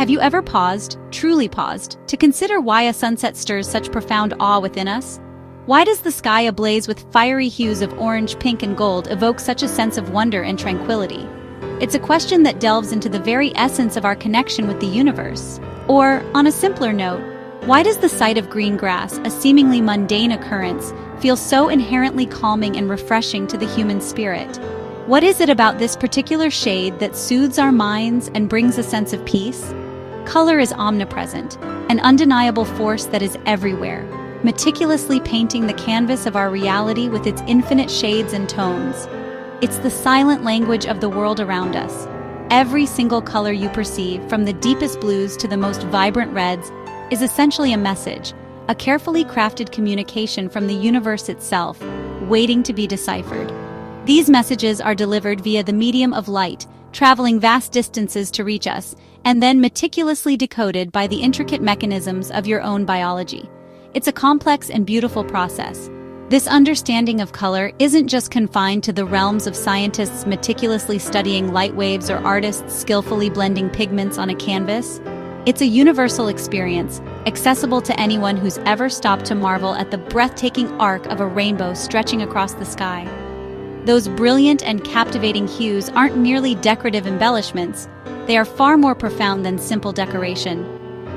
Have you ever paused, truly paused, to consider why a sunset stirs such profound awe within us? Why does the sky ablaze with fiery hues of orange, pink, and gold evoke such a sense of wonder and tranquility? It's a question that delves into the very essence of our connection with the universe. Or, on a simpler note, why does the sight of green grass, a seemingly mundane occurrence, feel so inherently calming and refreshing to the human spirit? What is it about this particular shade that soothes our minds and brings a sense of peace? Color is omnipresent, an undeniable force that is everywhere, meticulously painting the canvas of our reality with its infinite shades and tones. It's the silent language of the world around us. Every single color you perceive, from the deepest blues to the most vibrant reds, is essentially a message, a carefully crafted communication from the universe itself, waiting to be deciphered. These messages are delivered via the medium of light, traveling vast distances to reach us, and then meticulously decoded by the intricate mechanisms of your own biology. It's a complex and beautiful process. This understanding of color isn't just confined to the realms of scientists meticulously studying light waves or artists skillfully blending pigments on a canvas. It's a universal experience, accessible to anyone who's ever stopped to marvel at the breathtaking arc of a rainbow stretching across the sky. Those brilliant and captivating hues aren't merely decorative embellishments, they are far more profound than simple decoration.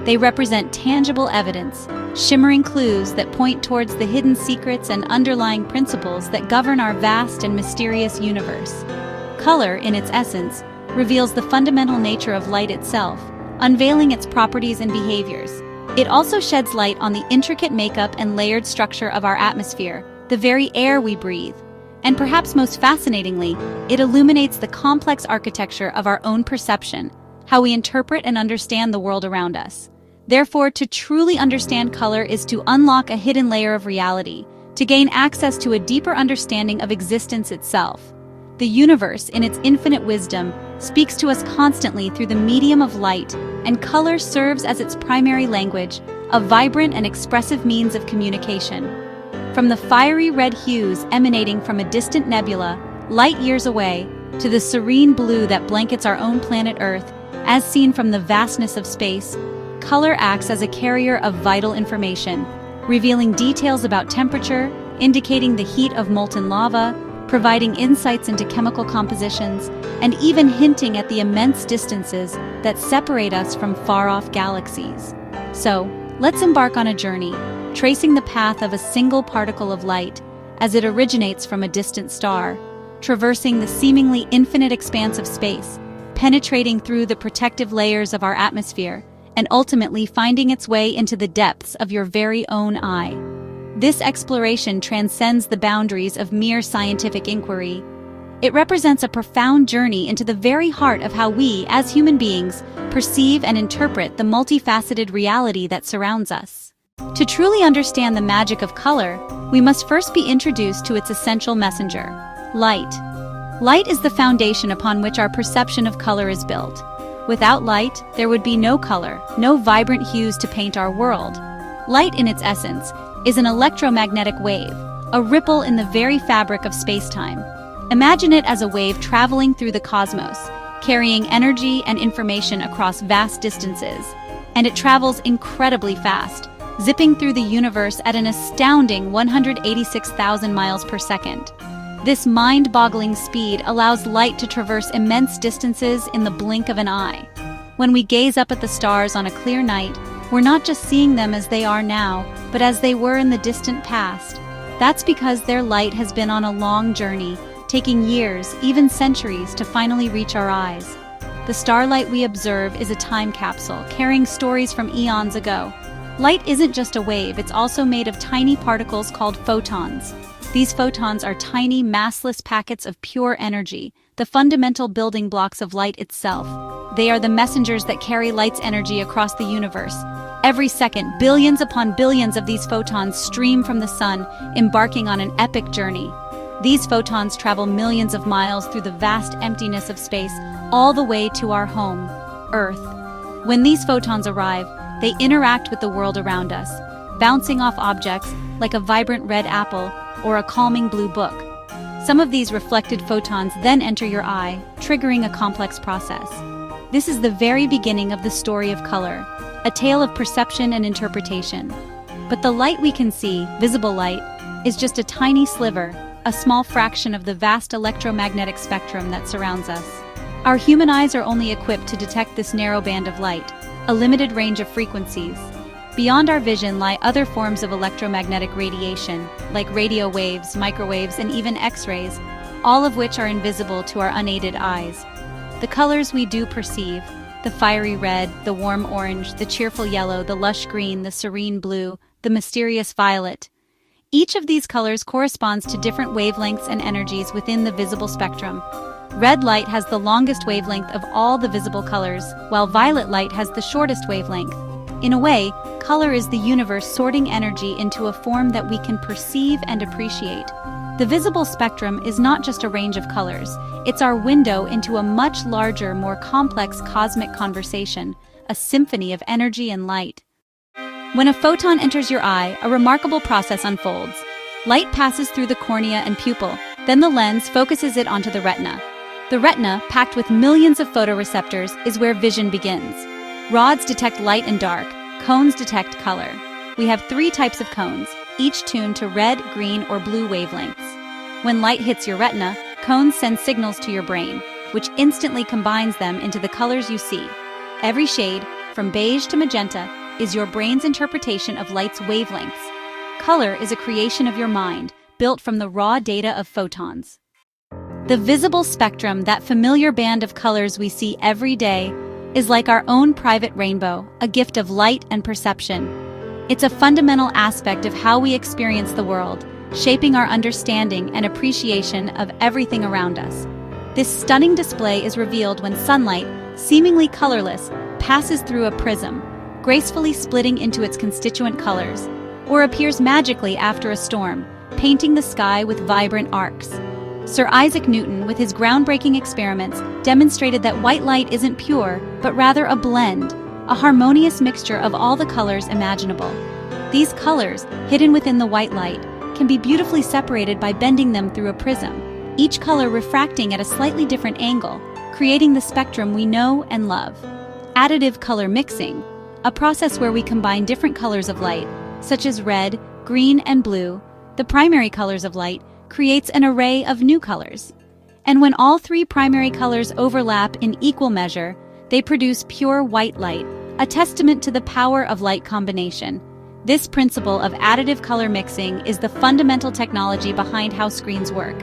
They represent tangible evidence, shimmering clues that point towards the hidden secrets and underlying principles that govern our vast and mysterious universe. Color, in its essence, reveals the fundamental nature of light itself, unveiling its properties and behaviors. It also sheds light on the intricate makeup and layered structure of our atmosphere, the very air we breathe. And perhaps most fascinatingly, it illuminates the complex architecture of our own perception, how we interpret and understand the world around us. Therefore, to truly understand color is to unlock a hidden layer of reality, to gain access to a deeper understanding of existence itself. The universe, in its infinite wisdom, speaks to us constantly through the medium of light, and color serves as its primary language, a vibrant and expressive means of communication. From the fiery red hues emanating from a distant nebula, light years away, to the serene blue that blankets our own planet Earth, as seen from the vastness of space, color acts as a carrier of vital information, revealing details about temperature, indicating the heat of molten lava, providing insights into chemical compositions, and even hinting at the immense distances that separate us from far-off galaxies. So, let's embark on a journey, tracing the path of a single particle of light as it originates from a distant star, traversing the seemingly infinite expanse of space, penetrating through the protective layers of our atmosphere, and ultimately finding its way into the depths of your very own eye. This exploration transcends the boundaries of mere scientific inquiry. It represents a profound journey into the very heart of how we, as human beings, perceive and interpret the multifaceted reality that surrounds us. To truly understand the magic of color, we must first be introduced to its essential messenger, light. Light is the foundation upon which our perception of color is built. Without light, there would be no color, no vibrant hues to paint our world. Light, in its essence, is an electromagnetic wave, a ripple in the very fabric of space-time. Imagine it as a wave traveling through the cosmos, carrying energy and information across vast distances. And it travels incredibly fast, zipping through the universe at an astounding 186,000 miles per second. This mind-boggling speed allows light to traverse immense distances in the blink of an eye. When we gaze up at the stars on a clear night, we're not just seeing them as they are now, but as they were in the distant past. That's because their light has been on a long journey, taking years, even centuries, to finally reach our eyes. The starlight we observe is a time capsule, carrying stories from eons ago. Light isn't just a wave, it's also made of tiny particles called photons. These photons are tiny, massless packets of pure energy, the fundamental building blocks of light itself. They are the messengers that carry light's energy across the universe. Every second, billions upon billions of these photons stream from the sun, embarking on an epic journey. These photons travel millions of miles through the vast emptiness of space, all the way to our home, Earth. When these photons arrive, they interact with the world around us, bouncing off objects like a vibrant red apple or a calming blue book. Some of these reflected photons then enter your eye, triggering a complex process. This is the very beginning of the story of color, a tale of perception and interpretation. But the light we can see, visible light, is just a tiny sliver, a small fraction of the vast electromagnetic spectrum that surrounds us. Our human eyes are only equipped to detect this narrow band of light, a limited range of frequencies. Beyond our vision lie other forms of electromagnetic radiation, like radio waves, microwaves, and even X-rays, all of which are invisible to our unaided eyes. The colors we do perceive, the fiery red, the warm orange, the cheerful yellow, the lush green, the serene blue, the mysterious violet. Each of these colors corresponds to different wavelengths and energies within the visible spectrum. Red light has the longest wavelength of all the visible colors, while violet light has the shortest wavelength. In a way, color is the universe sorting energy into a form that we can perceive and appreciate. The visible spectrum is not just a range of colors, it's our window into a much larger, more complex cosmic conversation, a symphony of energy and light. When a photon enters your eye, a remarkable process unfolds. Light passes through the cornea and pupil, then the lens focuses it onto the retina. The retina, packed with millions of photoreceptors, is where vision begins. Rods detect light and dark, cones detect color. We have 3 types of cones, each tuned to red, green, or blue wavelengths. When light hits your retina, cones send signals to your brain, which instantly combines them into the colors you see. Every shade, from beige to magenta, is your brain's interpretation of light's wavelengths. Color is a creation of your mind, built from the raw data of photons. The visible spectrum, that familiar band of colors we see every day, is like our own private rainbow, a gift of light and perception. It's a fundamental aspect of how we experience the world, shaping our understanding and appreciation of everything around us. This stunning display is revealed when sunlight, seemingly colorless, passes through a prism, gracefully splitting into its constituent colors, or appears magically after a storm, painting the sky with vibrant arcs. Sir Isaac Newton, with his groundbreaking experiments, demonstrated that white light isn't pure, but rather a blend, a harmonious mixture of all the colors imaginable. These colors, hidden within the white light, can be beautifully separated by bending them through a prism, each color refracting at a slightly different angle, creating the spectrum we know and love. Additive color mixing, a process where we combine different colors of light, such as red, green, and blue, the primary colors of light, creates an array of new colors. And when all 3 primary colors overlap in equal measure, they produce pure white light, a testament to the power of light combination. This principle of additive color mixing is the fundamental technology behind how screens work.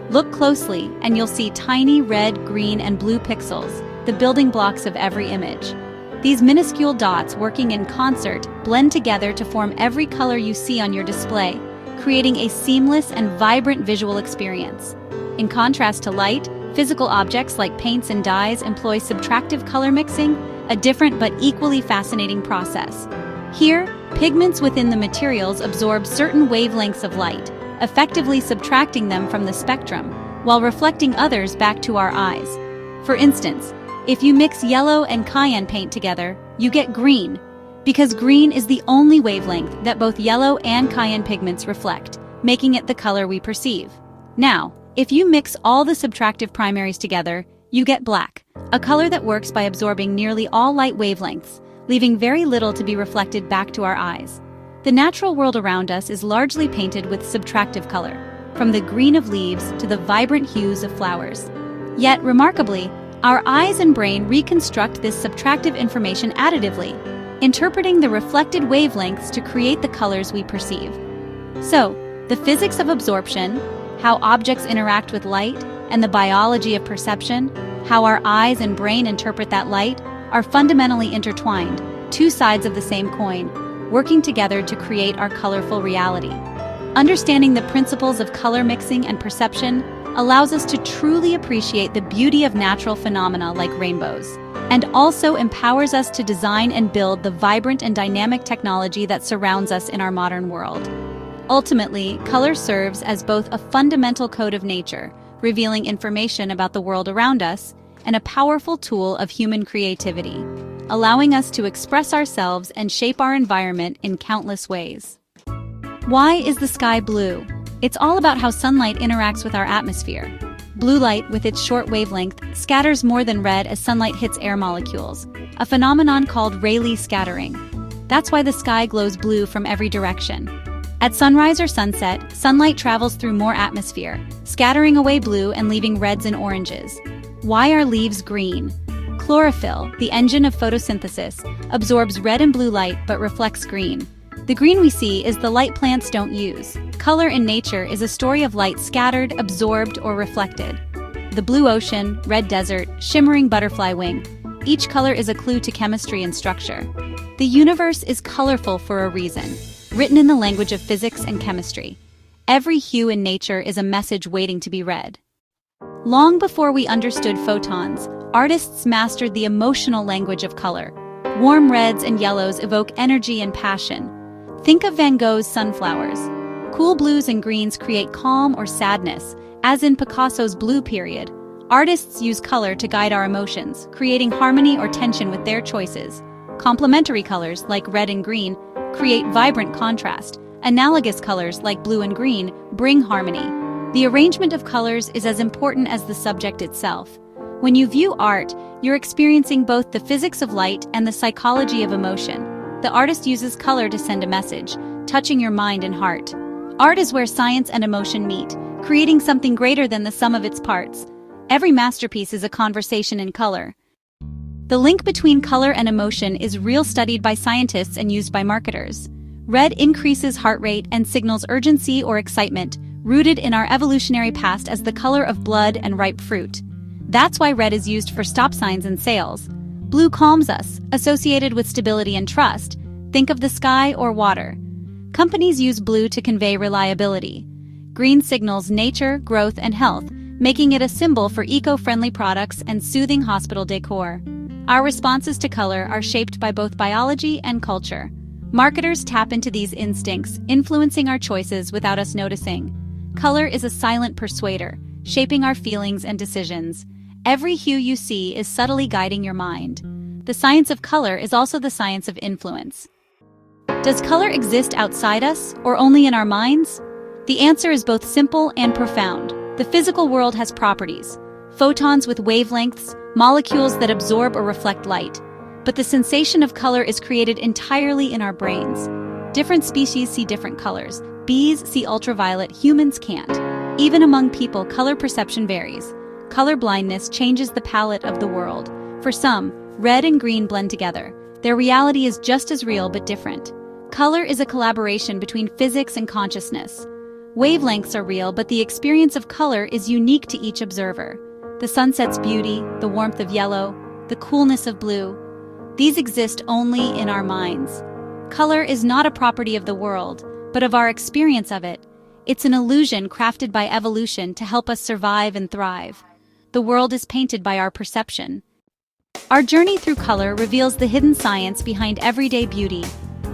Look closely and you'll see tiny red, green, and blue pixels, the building blocks of every image. These minuscule dots working in concert blend together to form every color you see on your display, creating a seamless and vibrant visual experience. In contrast to light, physical objects like paints and dyes employ subtractive color mixing, a different but equally fascinating process. Here, pigments within the materials absorb certain wavelengths of light, effectively subtracting them from the spectrum, while reflecting others back to our eyes. For instance, if you mix yellow and cayenne paint together, you get green, because green is the only wavelength that both yellow and cayenne pigments reflect, making it the color we perceive. Now, if you mix all the subtractive primaries together, you get black, a color that works by absorbing nearly all light wavelengths, leaving very little to be reflected back to our eyes. The natural world around us is largely painted with subtractive color, from the green of leaves to the vibrant hues of flowers. Yet, remarkably, our eyes and brain reconstruct this subtractive information additively, interpreting the reflected wavelengths to create the colors we perceive. So, the physics of absorption, how objects interact with light, and the biology of perception, how our eyes and brain interpret that light, are fundamentally intertwined, 2 sides of the same coin, working together to create our colorful reality. Understanding the principles of color mixing and perception allows us to truly appreciate the beauty of natural phenomena like rainbows, and also empowers us to design and build the vibrant and dynamic technology that surrounds us in our modern world. Ultimately, color serves as both a fundamental code of nature, revealing information about the world around us, and a powerful tool of human creativity, allowing us to express ourselves and shape our environment in countless ways. Why is the sky blue? It's all about how sunlight interacts with our atmosphere. Blue light, with its short wavelength, scatters more than red as sunlight hits air molecules, a phenomenon called Rayleigh scattering. That's why the sky glows blue from every direction. At sunrise or sunset, sunlight travels through more atmosphere, scattering away blue and leaving reds and oranges. Why are leaves green? Chlorophyll, the engine of photosynthesis, absorbs red and blue light but reflects green. The green we see is the light plants don't use. Color in nature is a story of light scattered, absorbed, or reflected. The blue ocean, red desert, shimmering butterfly wing. Each color is a clue to chemistry and structure. The universe is colorful for a reason, written in the language of physics and chemistry. Every hue in nature is a message waiting to be read. Long before we understood photons, artists mastered the emotional language of color. Warm reds and yellows evoke energy and passion. Think of Van Gogh's sunflowers. Cool blues and greens create calm or sadness, as in Picasso's blue period. Artists use color to guide our emotions, creating harmony or tension with their choices. Complementary colors, like red and green, create vibrant contrast. Analogous colors, like blue and green, bring harmony. The arrangement of colors is as important as the subject itself. When you view art, you're experiencing both the physics of light and the psychology of emotion. The artist uses color to send a message, touching your mind and heart. Art is where science and emotion meet, creating something greater than the sum of its parts. Every masterpiece is a conversation in color. The link between color and emotion is real, studied by scientists and used by marketers. Red increases heart rate and signals urgency or excitement, rooted in our evolutionary past as the color of blood and ripe fruit. That's why red is used for stop signs and sales. Blue calms us, associated with stability and trust. Think of the sky or water. Companies use blue to convey reliability. Green signals nature, growth, and health, making it a symbol for eco-friendly products and soothing hospital decor. Our responses to color are shaped by both biology and culture. Marketers tap into these instincts, influencing our choices without us noticing. Color is a silent persuader, shaping our feelings and decisions. Every hue you see is subtly guiding your mind. The science of color is also the science of influence. Does color exist outside us, or only in our minds? The answer is both simple and profound. The physical world has properties: photons with wavelengths, molecules that absorb or reflect light. But the sensation of color is created entirely in our brains. Different species see different colors. Bees see ultraviolet, humans can't. Even among people, color perception varies. Color blindness changes the palette of the world. For some, red and green blend together. Their reality is just as real but different. Color is a collaboration between physics and consciousness. Wavelengths are real, but the experience of color is unique to each observer. The sunset's beauty, the warmth of yellow, the coolness of blue, these exist only in our minds. Color is not a property of the world, but of our experience of it. It's an illusion crafted by evolution to help us survive and thrive. The world is painted by our perception. Our journey through color reveals the hidden science behind everyday beauty.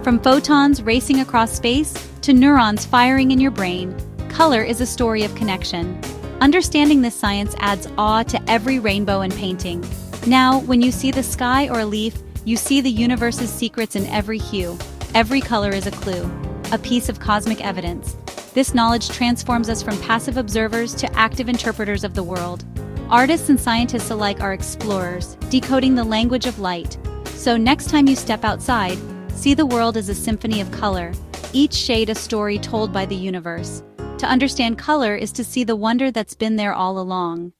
From photons racing across space to neurons firing in your brain, color is a story of connection. Understanding this science adds awe to every rainbow and painting. Now, when you see the sky or a leaf, you see the universe's secrets in every hue. Every color is a clue, a piece of cosmic evidence. This knowledge transforms us from passive observers to active interpreters of the world. Artists and scientists alike are explorers, decoding the language of light. So next time you step outside, see the world as a symphony of color, each shade a story told by the universe. To understand color is to see the wonder that's been there all along.